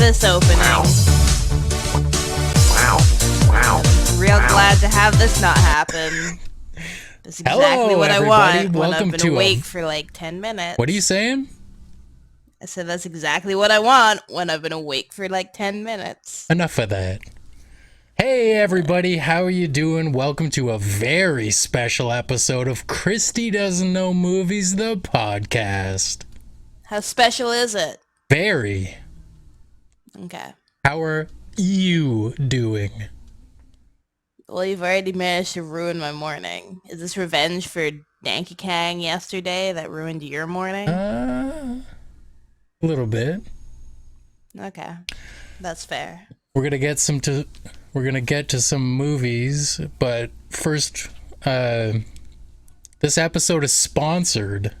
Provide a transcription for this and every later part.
this opening. Wow. Real glad to have this not happen. That's exactly what everybody. I want when Welcome I've been to awake for like 10 minutes. What are you saying? I said that's exactly what I want when I've been awake for like 10 minutes. Enough of that. Hey everybody, how are you doing? Welcome to a very special episode of Kristy Doesn't Know Movies, the podcast. How special is it? Very. Okay. How are you doing? Well, you've already managed to ruin my morning. Is this revenge for Danky Kang yesterday that ruined your morning? A little bit. Okay. That's fair. We're gonna get to some movies, but first, this episode is sponsored,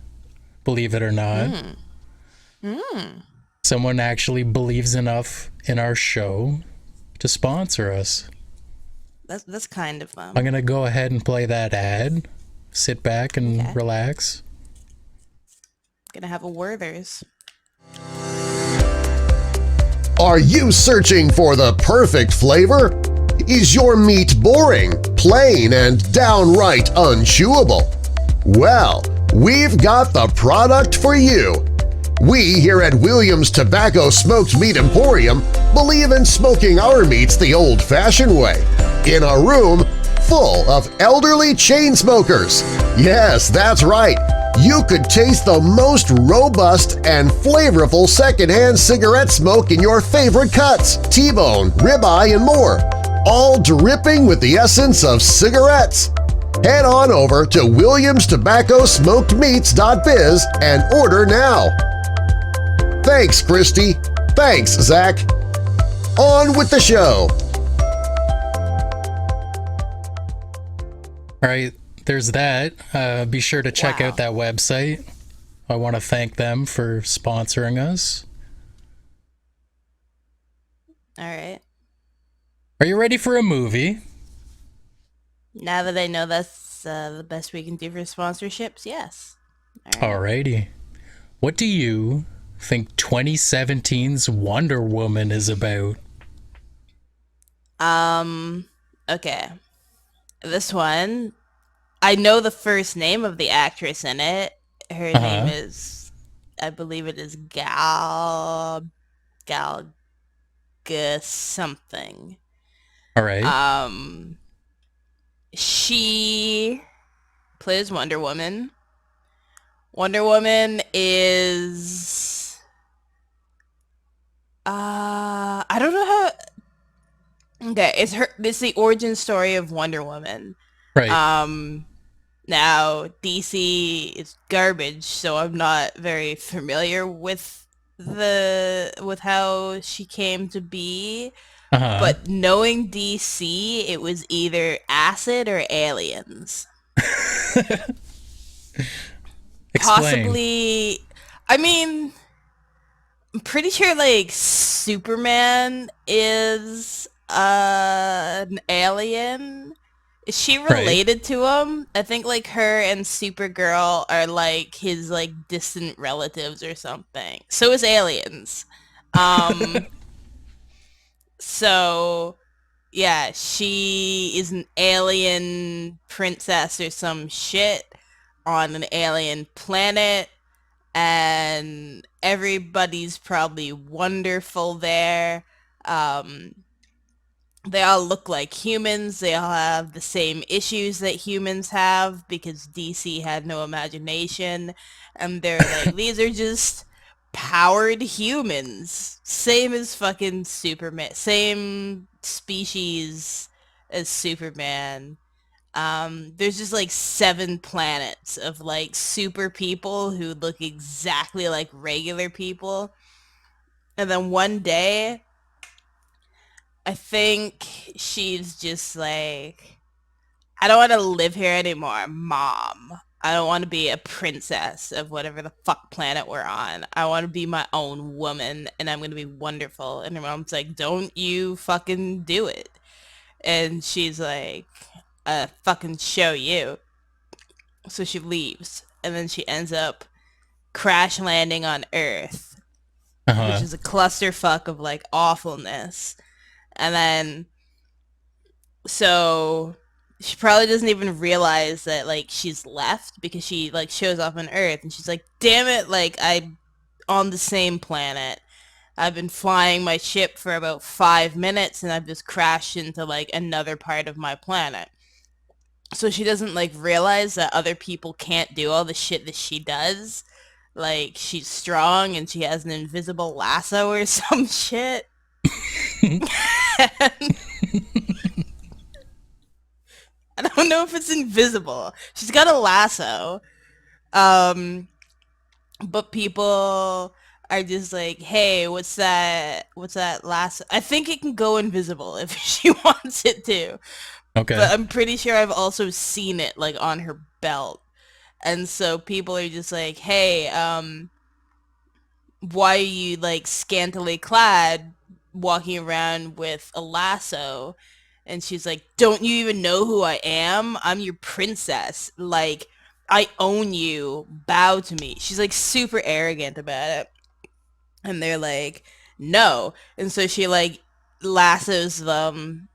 believe it or not. Someone actually believes enough in our show to sponsor us. That's kind of fun. I'm gonna go ahead and play that ad. Sit back and relax. Gonna have a Werther's. Are you searching for the perfect flavor? Is your meat boring, plain, and downright unchewable? Well, we've got the product for you. We here at Williams Tobacco Smoked Meat Emporium believe in smoking our meats the old-fashioned way, in a room full of elderly chain smokers. Yes, that's right. You could taste the most robust and flavorful secondhand cigarette smoke in your favorite cuts, T-bone, ribeye, and more, all dripping with the essence of cigarettes. Head on over to WilliamsTobaccoSmokedMeats.biz and order now. Thanks, Kristy. Thanks, Zach. On with the show. All right, there's that. Be sure to check out that website. I want to thank them for sponsoring us. All right. Are you ready for a movie? Now that I know that's the best we can do for sponsorships, yes. All right. Alrighty. What do you think 2017's Wonder Woman is about? Okay. This one, I know the first name of the actress in it. Her name is, I believe it is Gal something. All right. She plays Wonder Woman. Wonder Woman is I don't know how. Okay, it's the origin story of Wonder Woman. Right. Now DC is garbage, so I'm not very familiar with how she came to be. But knowing DC, it was either acid or aliens. Possibly. I mean, I'm pretty sure like Superman is an alien. Is she related to him? I think like her and Supergirl are like his like distant relatives or something. So is aliens. So yeah, she is an alien princess or some shit on an alien planet, and everybody's probably wonderful there. They all look like humans. They all have the same issues that humans have because DC had no imagination. And they're like, these are just powered humans. Same as fucking Superman. Same species as Superman. There's just like 7 planets of like super people who look exactly like regular people. And then one day, I think she's just like, I don't want to live here anymore, Mom. I don't want to be a princess of whatever the fuck planet we're on. I want to be my own woman, and I'm going to be wonderful. And her mom's like, don't you fucking do it. And she's like, fucking show you. So she leaves, and then she ends up crash landing on Earth. which Uh-huh. is a clusterfuck of like awfulness. And then so she probably doesn't even realize that like she's left because she like shows up on Earth and she's like, "Damn it, like I'm on the same planet. I've been flying my ship for about 5 minutes and I've just crashed into like another part of my planet." So she doesn't like realize that other people can't do all the shit that she does. Like she's strong and she has an invisible lasso or some shit. I don't know if it's invisible. She's got a lasso. Um, but people are just like, "Hey, what's that? What's that lasso?" I think it can go invisible if she wants it to. But Okay. I'm pretty sure I've also seen it like on her belt. And so people are just like, "Hey, why are you like scantily clad walking around with a lasso?" And she's like, "Don't you even know who I am? I'm your princess. Like, I own you. Bow to me." She's like super arrogant about it. And they're like, "No." And so she like lassos them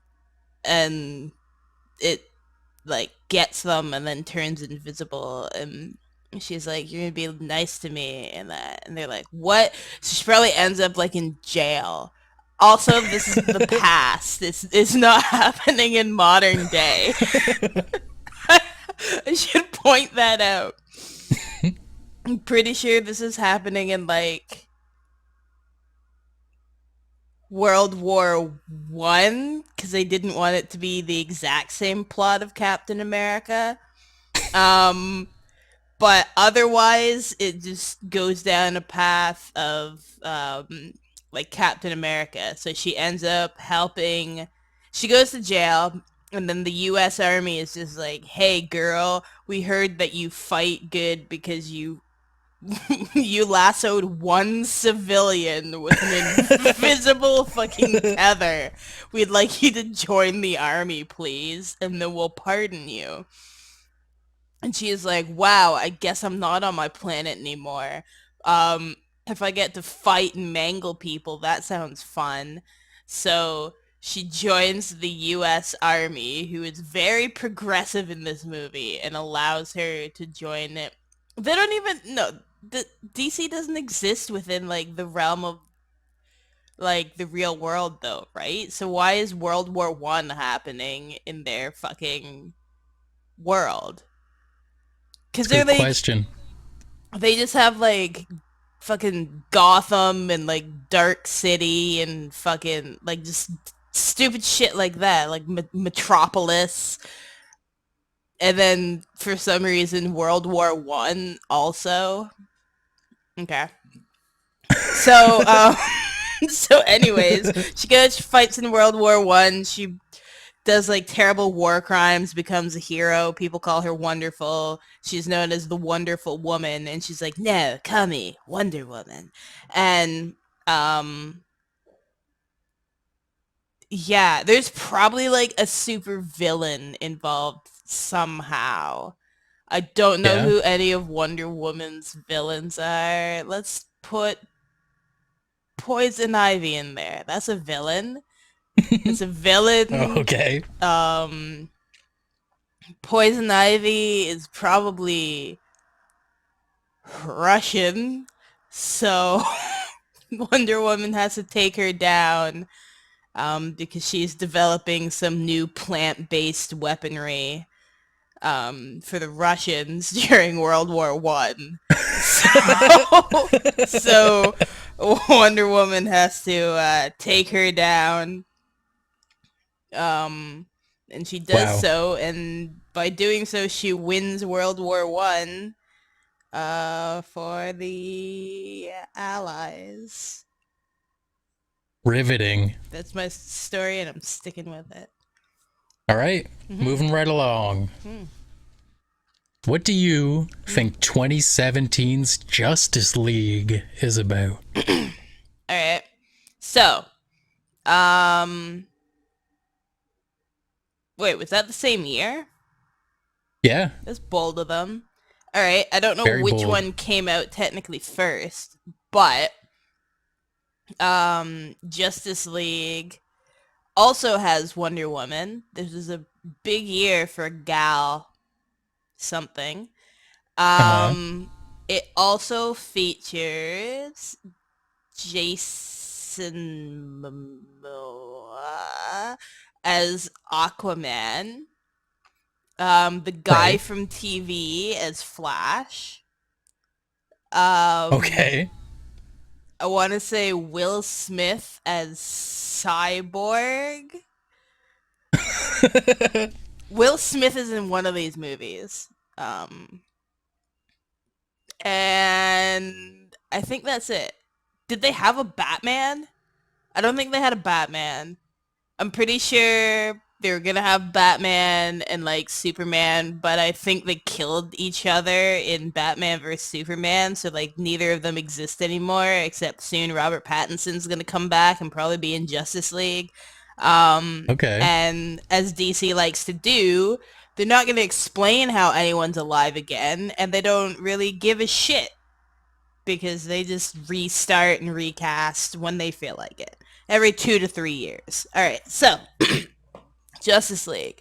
and it like gets them and then turns invisible, and she's like, "You're gonna be nice to me," and that, and they're like, "What?" So she probably ends up like in jail. Also, this is the past. This is not happening in modern day. I should point that out. I'm pretty sure this is happening in like World War I because they didn't want it to be the exact same plot of Captain America. Um, but otherwise it just goes down a path of like Captain America. So she ends up helping. She goes to jail, and then the U.S. Army is just like, "Hey, girl, we heard that you fight good because you you lassoed one civilian with an invisible fucking tether. We'd like you to join the army, please, and then we'll pardon you." And she is like, "Wow, I guess I'm not on my planet anymore. Um, if I get to fight and mangle people, that sounds fun." So she joins the US Army, who is very progressive in this movie and allows her to join it. They don't even no the DC doesn't exist within like the realm of like the real world though, right? So why is World War I happening in their fucking world? It's Cuz a they're good like question. they just have like fucking Gotham and like Dark City and fucking like just stupid shit like that, like Metropolis. And then for some reason World War I also. Okay. So so anyways, she goes, she fights in World War I. She does like terrible war crimes, becomes a hero. People call her wonderful. She's known as the Wonderful Woman, and she's like, "No, call me Wonder Woman." And um, yeah, there's probably like a super villain involved somehow. I don't know Yeah. who any of Wonder Woman's villains are. Let's put Poison Ivy in there. That's a villain. It's a villain. Okay. Um, Poison Ivy is probably Russian, so Wonder Woman has to take her down because she's developing some new plant-based weaponry for the Russians during World War I. So Wonder Woman has to take her down, um, and she does Wow. so, and by doing so, she wins World War I for the Allies. Riveting. That's my story, and I'm sticking with it. All right. Moving right along. What do you think 2017's Justice League is about? All right. So, um, wait, was that the same year? Yeah. That's bold of them. All right. I don't know Very which bold. one came out technically first, but Justice League also has Wonder Woman. This is a big year for gal something. Uh-huh. Um, it also features Jason Momoa as Aquaman. The guy Right. from TV as Flash. Um, Okay. I want to say Will Smith as Cyborg. Will Smith is in one of these movies. Um, and I think that's it. Did they have a Batman? I don't think they had a Batman. I'm pretty sure they were gonna have Batman and like Superman, but I think they killed each other in Batman vs Superman, so like neither of them exist anymore. Except soon Robert Pattinson's gonna come back and probably be in Justice League. Okay. And as DC likes to do, they're not gonna explain how anyone's alive again, and they don't really give a shit because they just restart and recast when they feel like it every 2 to 3 years. All right, so Justice League.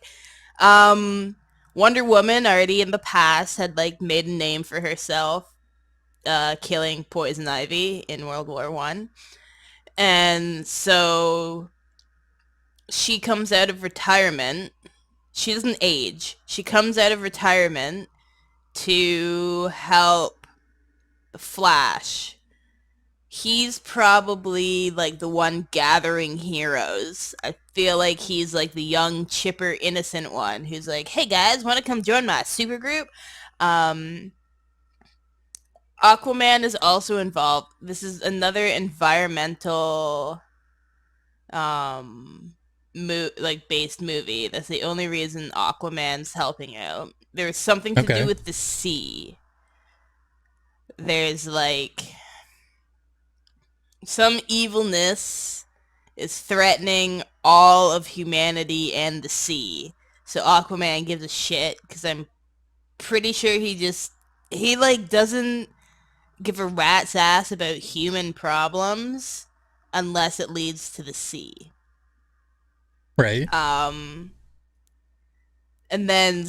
Um, Wonder Woman already in the past had like made a name for herself, killing Poison Ivy in World War I, and so she comes out of retirement. She doesn't age. She comes out of retirement to help the Flash. He's probably like the one gathering heroes. I feel like he's like the young, chipper, innocent one who's like, "Hey guys, want to come join my super group?" Um, Aquaman is also involved. This is another environmental, um, like based movie. That's the only reason Aquaman's helping out. There's something to do Okay. with the sea. There's like some evilness is threatening all of humanity and the sea. So Aquaman gives a shit because I'm pretty sure he like doesn't give a rat's ass about human problems unless it leads to the sea. Right. Um and then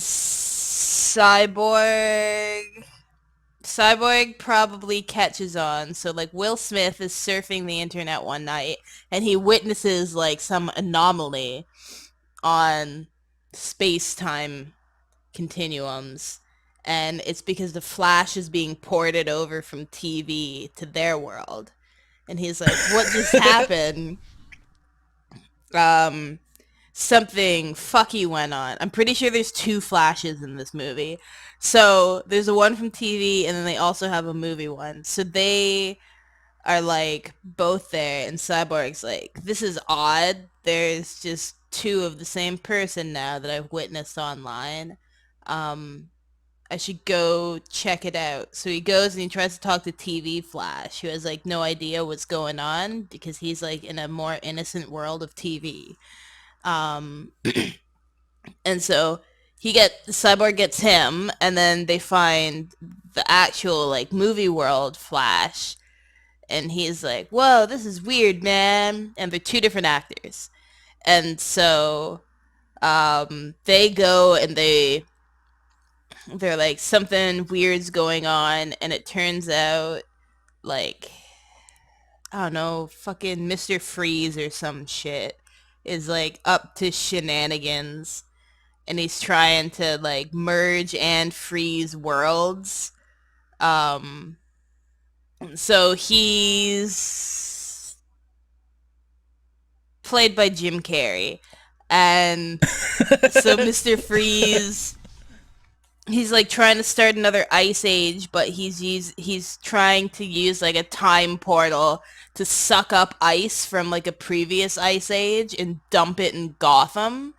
Cyborg probably catches on. So like Will Smith is surfing the internet one night and he witnesses like some anomaly on space-time continuums, and it's because the Flash is being ported over from TV to their world. And he's like, "What just happened?" Um Something fucky went on. I'm pretty sure there's two Flashes in this movie. So there's a one from TV and then they also have a movie one. So they are like both there and Cyborg's like, "This is odd. There's just two of the same person now that I've witnessed online. Um I should go check it out." So he goes and he tries to talk to TV Flash, who has like no idea what's going on because he's like in a more innocent world of TV. Um and so Cyborg gets him, and then they find the actual like movie world Flash, and he's like, "Whoa, this is weird, man." And they're two different actors, and so they go and they're like, something weird's going on, and it turns out like, I don't know, fucking Mr. Freeze or some shit is like up to shenanigans, and he's trying to like merge and freeze worlds. Um, so he's played by Jim Carrey, and so Mr. Freeze, he's like trying to start another ice age, but he's trying to use like a time portal to suck up ice from like a previous ice age and dump it in Gotham,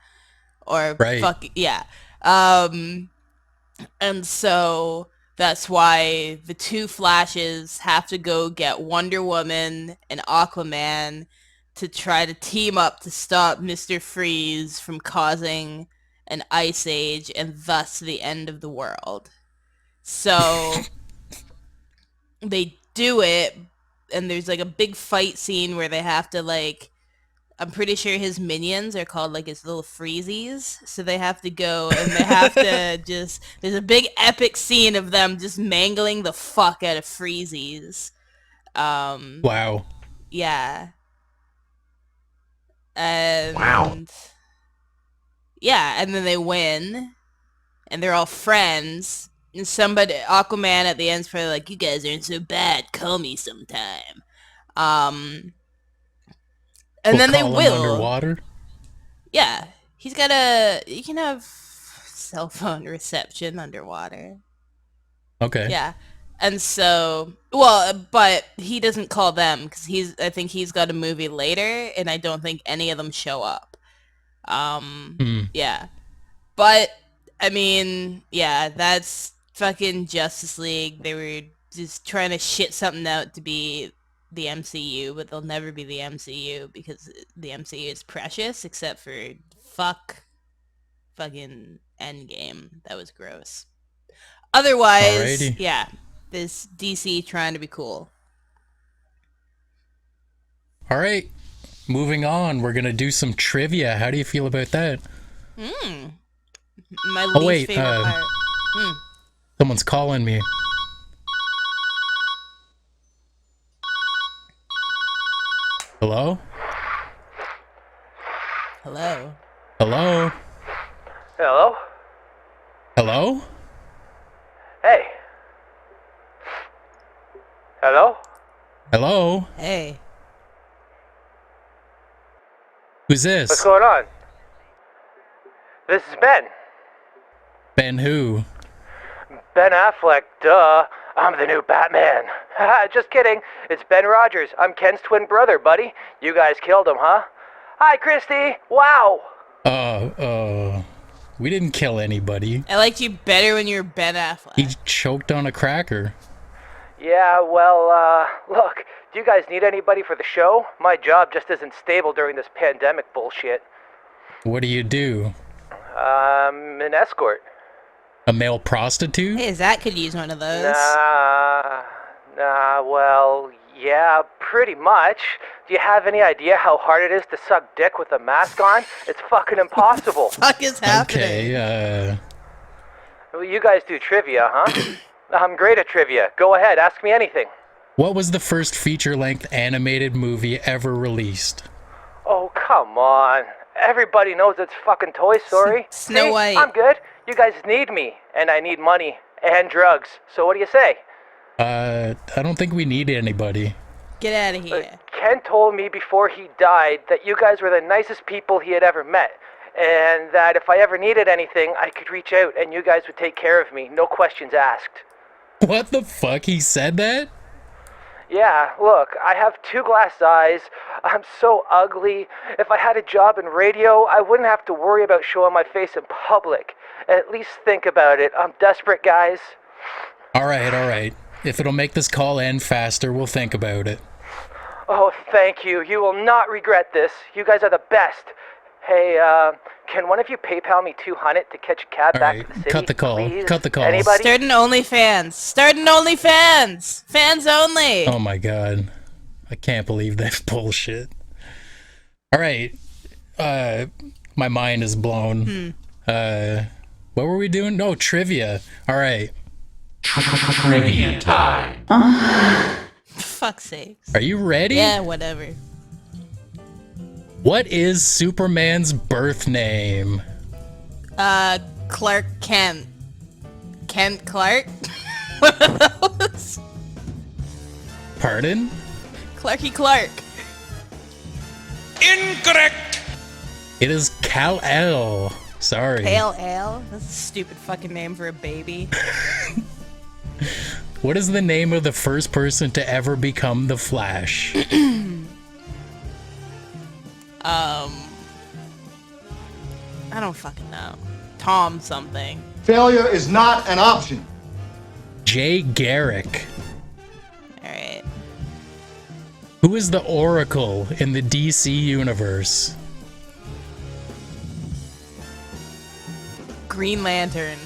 or Right. fuck yeah. Um and so that's why the two Flashes have to go get Wonder Woman and Aquaman to try to team up to stop Mr. Freeze from causing an ice age and thus the end of the world. So they do it, and there's like a big fight scene where they have to like, I'm pretty sure his minions are called like his little freezies. So they have to go and they have to just, there's a big epic scene of them just mangling the fuck out of freezies. Wow. Yeah. And Wow. yeah, and then they win and they're all friends. And somebody, Aquaman at the end's probably like, you guys aren't so bad, call me sometime. And then they call him will. underwater. Yeah, you can have cell phone reception underwater. Okay. Yeah. And so, well, but he doesn't call them because I think he's got a movie later, and I don't think any of them show up. Yeah. But, I mean, yeah, that's fucking Justice League. They were just trying to shit something out to be the MCU, but they'll never be the MCU because the MCU is precious, except for fucking Endgame. That was gross. Otherwise, Alrighty. yeah, this DC trying to be cool. All right. Moving on, we're gonna do some trivia. How do you feel about that? My least wait, favorite part. Someone's calling me. Hello? Hello. Hello? Hello? Hello? Hey. Hello? Hello? Hey. Who's this? What's going on? This is Ben. Ben who? Ben Affleck, duh. I'm the new Batman. Just kidding. It's Ben Rogers. I'm Ken's twin brother, buddy. You guys killed him, huh? Hi, Kristy. Wow. We didn't kill anybody. I liked you better when you were Ben Affleck. He choked on a cracker. Yeah, well, look. Do you guys need anybody for the show? My job just isn't stable during this pandemic bullshit. What do you do? An escort. A male prostitute? Hey, Zach could use one of those. Well, yeah, pretty much. Do you have any idea how hard it is to suck dick with a mask on? It's fucking impossible. Fuck is happening? Okay, Well, you guys do trivia, huh? I'm great at trivia. Go ahead, ask me anything. what was the first feature-length animated movie ever released? Oh, come on. Everybody knows it's fucking Toy Story. Snow See? White. I'm good. You guys need me, and I need money and drugs. So what do you say? I don't think we need anybody. Get out of here. Ken told me before he died that you guys were the nicest people he had ever met, and that if I ever needed anything, I could reach out and you guys would take care of me, no questions asked. What the fuck? He said that? Yeah, look, I have 2 glass eyes. I'm so ugly. If I had a job in radio, I wouldn't have to worry about showing my face in public. At least think about it. I'm desperate, guys. All right. If it'll make this call end faster, we'll think about it. Oh, thank you. You will not regret this. You guys are the best. Hey, can one of you PayPal me $200 to catch a cab All back right, to the city? cut the call. Please? Cut the call. Anybody? Start an OnlyFans. Start an OnlyFans. Fans only. Oh my god. I can't believe that bullshit. All right. My mind is blown. What were we doing? No, trivia. All right. Trivia time. Fuck's sakes. Are you ready? Yeah, whatever. What is Superman's birth name? Clark Kent. Kent Clark? What are those? Pardon? Clarky Clark. Incorrect. It is Kal-El. Sorry. Pale Ale? That's a stupid fucking name for a baby. What is the name of the first person to ever become the Flash? I don't fucking know. Tom something. Failure is not an option. Jay Garrick. Alright. Who is the Oracle in the DC universe? Green Lantern.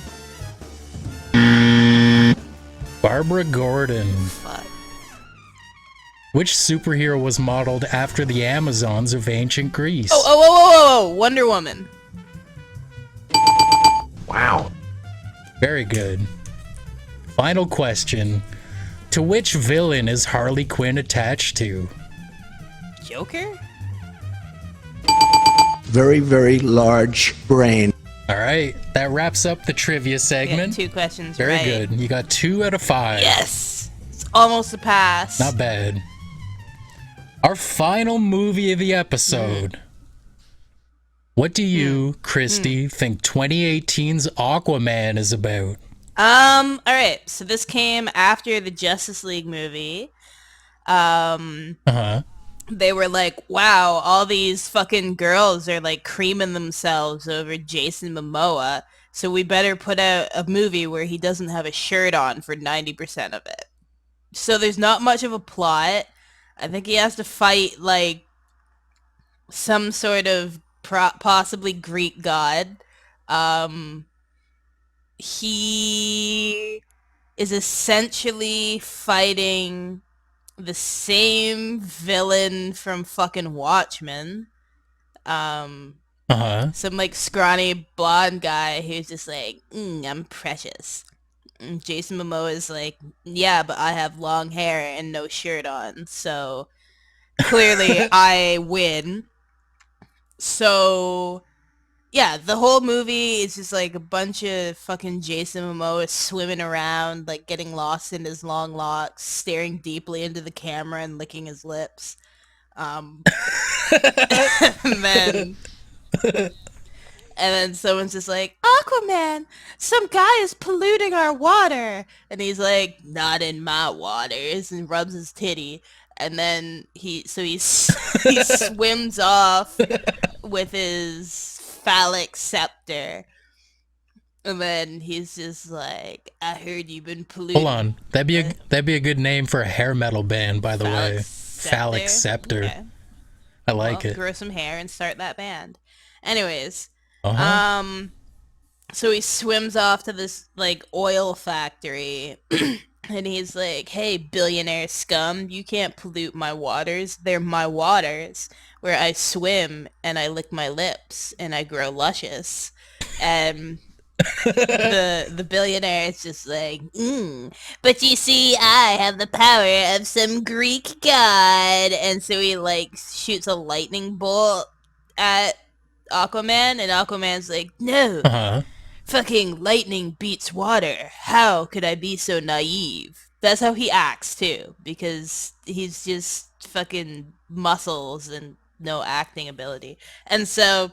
Barbara Gordon. Fuck. Which superhero was modeled after the Amazons of ancient Greece? Oh, Wonder Woman. Wow. Very good. Final question. To which villain is Harley Quinn attached to? Joker? Very, very large brain. All right, that wraps up the trivia Yeah, segment. 2 questions Very right. good. You got 2 out of 5. Yes! It's almost a pass. Not bad. Our final movie of the episode. What do you, Kristy, think 2018's Aquaman is about? Alright, so this came after the Justice League movie. Uh-huh. They were like, wow, all these fucking girls are like creaming themselves over Jason Momoa, so we better put out a movie where he doesn't have a shirt on for 90% of it. So there's not much of a plot. I think he has to fight like some sort of possibly Greek god. He is essentially fighting the same villain from fucking Watchmen. Uh-huh. Some like scrawny blonde guy who's just like, I'm precious. And Jason Momoa is like, yeah, but I have long hair and no shirt on, so clearly I win. So yeah, the whole movie is just like a bunch of fucking Jason Momoa swimming around, like getting lost in his long locks, staring deeply into the camera and licking his lips. And then someone's just like, Aquaman, some guy is polluting our water. And he's like, not in my waters, and rubs his titty. And then he swims off with his phallic scepter. And then he's just like, I heard you've been polluting. Hold on. That'd be a good name for a hair metal band, by the way. Phallic Scepter. Okay. I like it. Grow some hair and start that band. Anyways, Uh-huh. so he swims off to this like oil factory and he's like, hey, billionaire scum, you can't pollute my waters. They're my waters where I swim and I lick my lips and I grow luscious. And the billionaire is just like, but you see, I have the power of some Greek god. And so he like shoots a lightning bolt at Aquaman, and Aquaman's like, no, Uh-huh. fucking lightning beats water. How could I be so naive? That's how he acts too, because he's just fucking muscles and no acting ability. And so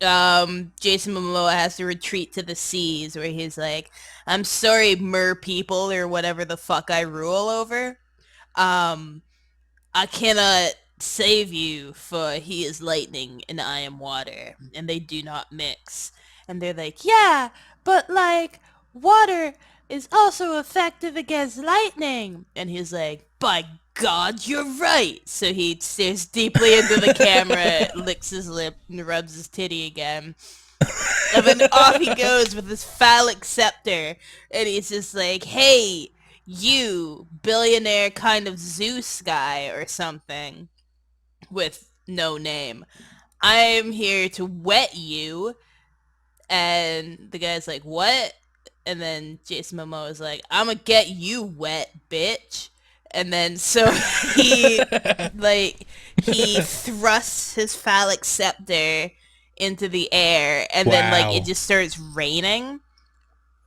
Jason Momoa has to retreat to the seas where he's like, I'm sorry, mer people, or whatever the fuck I rule over. I cannot save you, for he is lightning and I am water, and they do not mix. And they're like, yeah, but like, water is also effective against lightning. And he's like, by God, you're right. So he stares deeply into the camera, licks his lip, and rubs his titty again. And then off he goes with his phallic scepter. And he's just like, hey, you billionaire kind of Zeus guy or something with no name, I'm here to wet you. And the guy's like, what? And then Jason Momoa is like, I'ma get you wet, bitch. And then so he thrusts his phallic scepter into the air, and then like it just starts raining,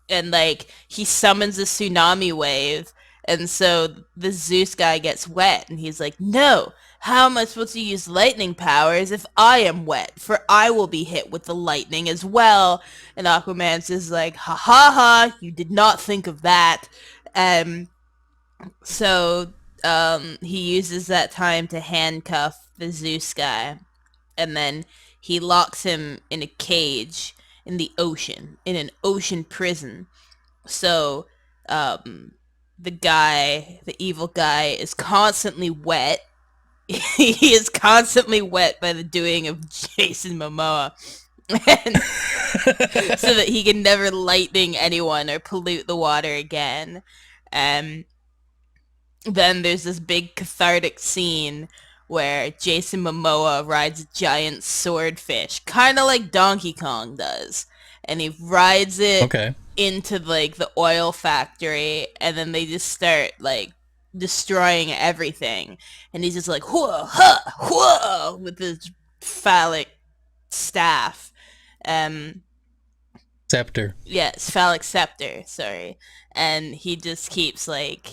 and like he summons a tsunami wave, and so the Zeus guy gets wet, and he's like, no, how am I supposed to use lightning powers if I am wet? For I will be hit with the lightning as well. And Aquaman's just like, ha ha ha, you did not think of that. So he uses that time to handcuff the Zeus guy, and then he locks him in a cage in the ocean, in an ocean prison. So the evil guy is constantly wet. He is constantly wet by the doing of Jason Momoa. And so that he can never lightning anyone or pollute the water again. then there's this big cathartic scene where Jason Momoa rides a giant swordfish, kind of like Donkey Kong does, and he rides it Okay. into like the oil factory, and then they just start like destroying everything, and he's just like whoa, huh, whoa, with his phallic staff. Um, Scepter. yes, phallic scepter. Sorry, and he just keeps like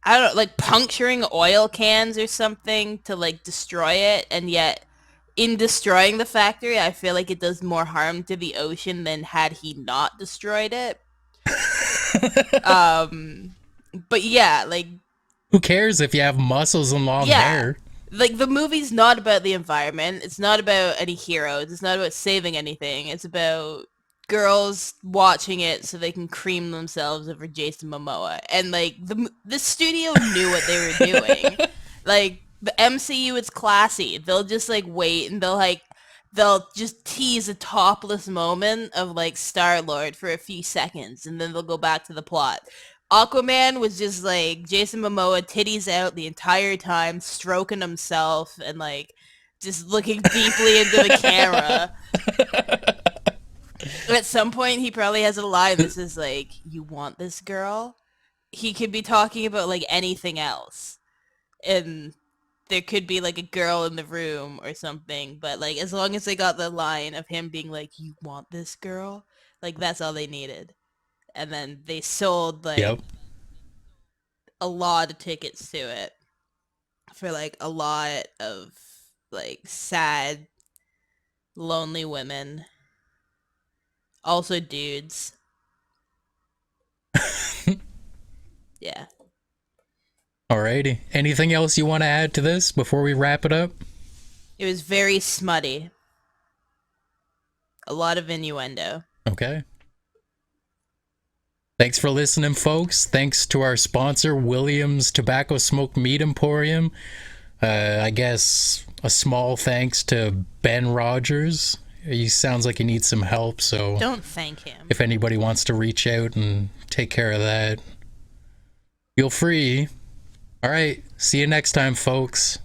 I don't like puncturing oil cans or something to like destroy it, and yet in destroying the factory, I feel like it does more harm to the ocean than had he not destroyed it. But yeah, like Who cares if you have muscles and long yeah, hair? like the movie's not about the environment. It's not about any heroes. It's not about saving anything. It's about girls watching it so they can cream themselves over Jason Momoa. And like the studio knew what they were doing. Like the MCU is classy. They'll just like wait and they'll just tease a topless moment of like Star-Lord for a few seconds and then they'll go back to the plot. Aquaman was just like Jason Momoa titties out the entire time, stroking himself and like just looking deeply into the camera. At some point he probably has a line that says like, "You want this girl?" He could be talking about like anything else. And there could be like a girl in the room or something, but like as long as they got the line of him being like, "You want this girl?" like that's all they needed. And then they sold like Yep. a lot of tickets to it for like a lot of like sad, lonely women, also dudes. Yeah. Alrighty. Anything else you want to add to this before we wrap it up? It was very smutty. A lot of innuendo. Okay. Thanks for listening, folks. Thanks to our sponsor, Williams Tobacco Smoke Meat Emporium. I guess a small thanks to Ben Rogers. He sounds like he needs some help, so Don't thank him. if anybody wants to reach out and take care of that, feel free. All right. See you next time, folks.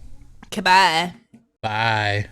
Goodbye. Bye.